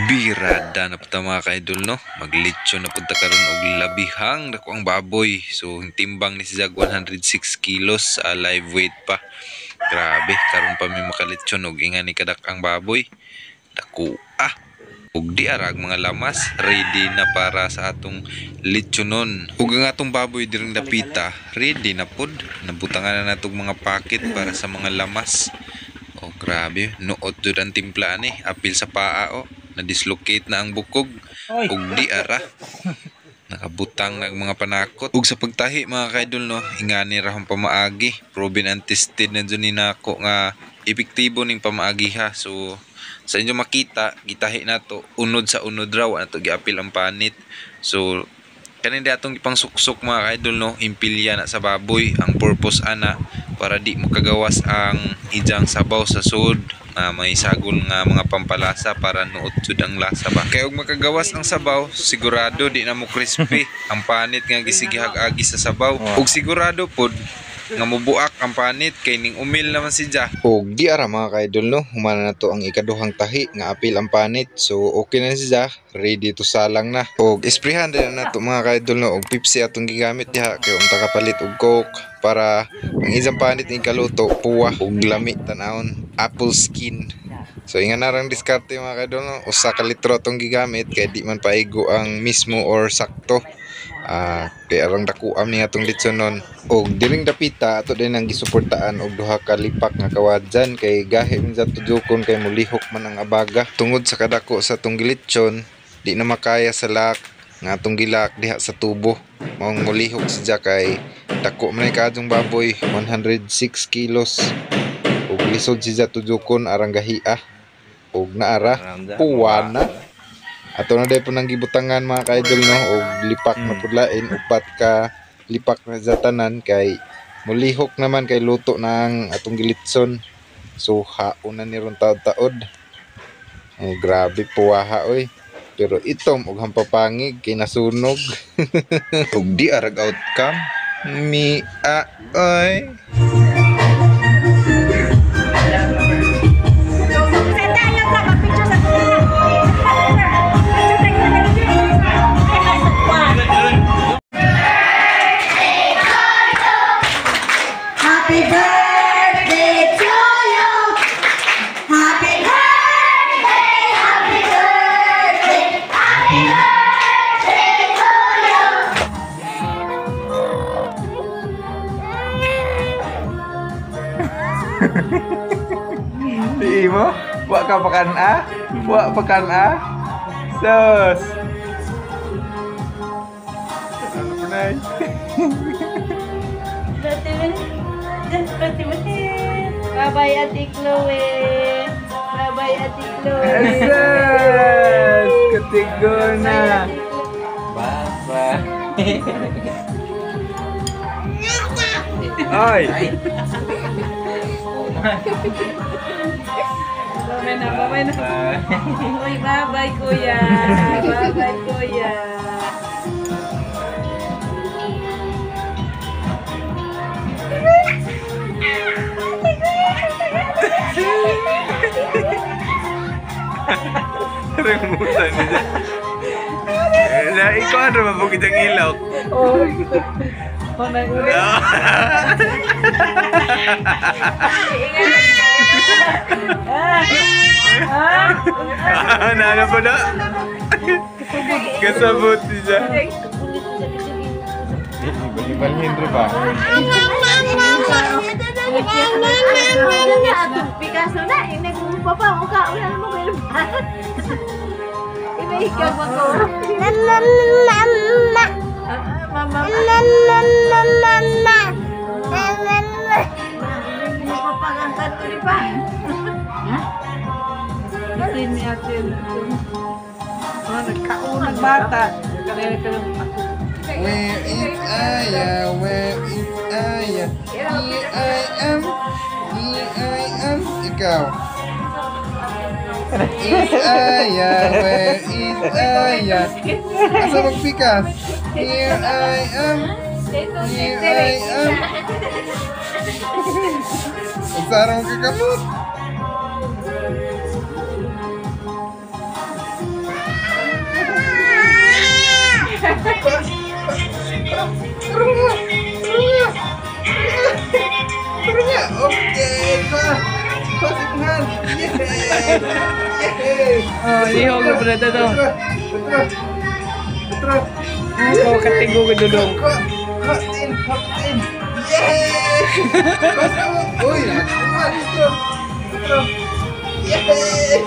Birada na punta mga ka-idol no. Maglitsyo na punta karon og labihang dako ang baboy. So timbang ni si Jag 106 kilos live weight pa. Grabe karon pa mi makalitsyon og inga ni kadak ang baboy. Dako ug di arag mga lamas ready na para sa atong litsonon. Ug ang atong baboy direng dapita ready na pod. Nabutangan na natong mga packet para sa mga lamas. Oh grabe, nuot jud ang timpla ni, apil sa paa na-dislocate na ang bukog. Ug di ara. Nakabutang ng mga panakot. Ug sa pagtahi mga kaidol no, ingani ra hong pamaagi. Proven and tested na dyan ni nako nga epektibo ning pamaagi ha. So sa inyo makita, gitahi na to unod sa unod raw ato giapil ang panit. So kanin di atong ipang suksok mga kaidol no, impilya na sa baboy. Ang purpose ana para di mo kagawas ang ijang sabaw sa sud na may sagol nga mga pampalasa para nuot jud ang lasa ba. Kay og makagawas ang sabaw, sigurado di na mo crispy ang panit nga gisigihag-agi sa sabaw. Ug sigurado pod nga mubuak ang panit kay ning umil naman si Ja. Og di ara mga kaidol no, humana na to ang ikaduhang tahi nga apil ang panit. So okay na si Ja, ready to salang na. Og isprehan din na to mga kaidol no, og Pepsi atong gigamit diha kay unta kapalit og Coke para ang isang panit ning kaluto puwa og lami tan-awon apple skin. So inga narang diskarte mga kaidol no, usa ka litro atong gigamit kay di man paigo ang mismo or sakto. Kaya arang dakuam ni atong litsonon. Og diring dapita ato din ang gisuportaan og duha ka lipak nga kawadyan kay gahi min sa tudukon kay mulihok man ang abaga. Tungod sa kadako sa atong gilitsyon, di na makaya sa lak nga atong gilak diha sa tubo. Maong mulihok siya kay dako man kadtong baboy 106 kilos. Og lisod siya tudukon arang gahia. Og naara puwana. Ato na day po nang gibutangan mga kaidol no, og lipak na pudlain, upat ka lipak na zatanan kay mulihok naman kay luto ng atong gilitson. So haon na ni ron taod-taod. Oh, grabe puwaha oy. Pero itom og hampapangig kay nasunog. Og di arag outcome. Oy. Happy birthday to you. Happy birthday, happy birthday, happy birthday to you. Di mo? Wa ka pakan Wa pakan Sos. Ano punay? Bye-bye, Ate Chloe. Bye-bye, Ate Chloe. Asas! Katigo na. Bye-bye. Oy! Bye-bye na. Uy, bye-bye, Kuya. Bye-bye, Kuya. Remutan niya. Na ikaw ano mabukid ang ilaw. Oh. Manay ulit. Nana po na. Kasabot siya. Ibalhin rin ba? Picasso na, nagpapa mukha ulan mo kayo. Iba ako. Mama. Papagangkat ko rin pa. Isin ni Ate. Nagkaunang bata. Where is Aya? Where is Aya? Here I am. Here I am. Ikaw. Is Aya? Where is Aya? Asa magpikas? Here I am. Here I am. Ugsara mo kakamot. Okay. Pasingan. Yay. Yay. Oh, lihok na pala ito. Putra. Oh, katigo ko dudong. Hatin. Yay. Uy, nakuha. Putra. Yay.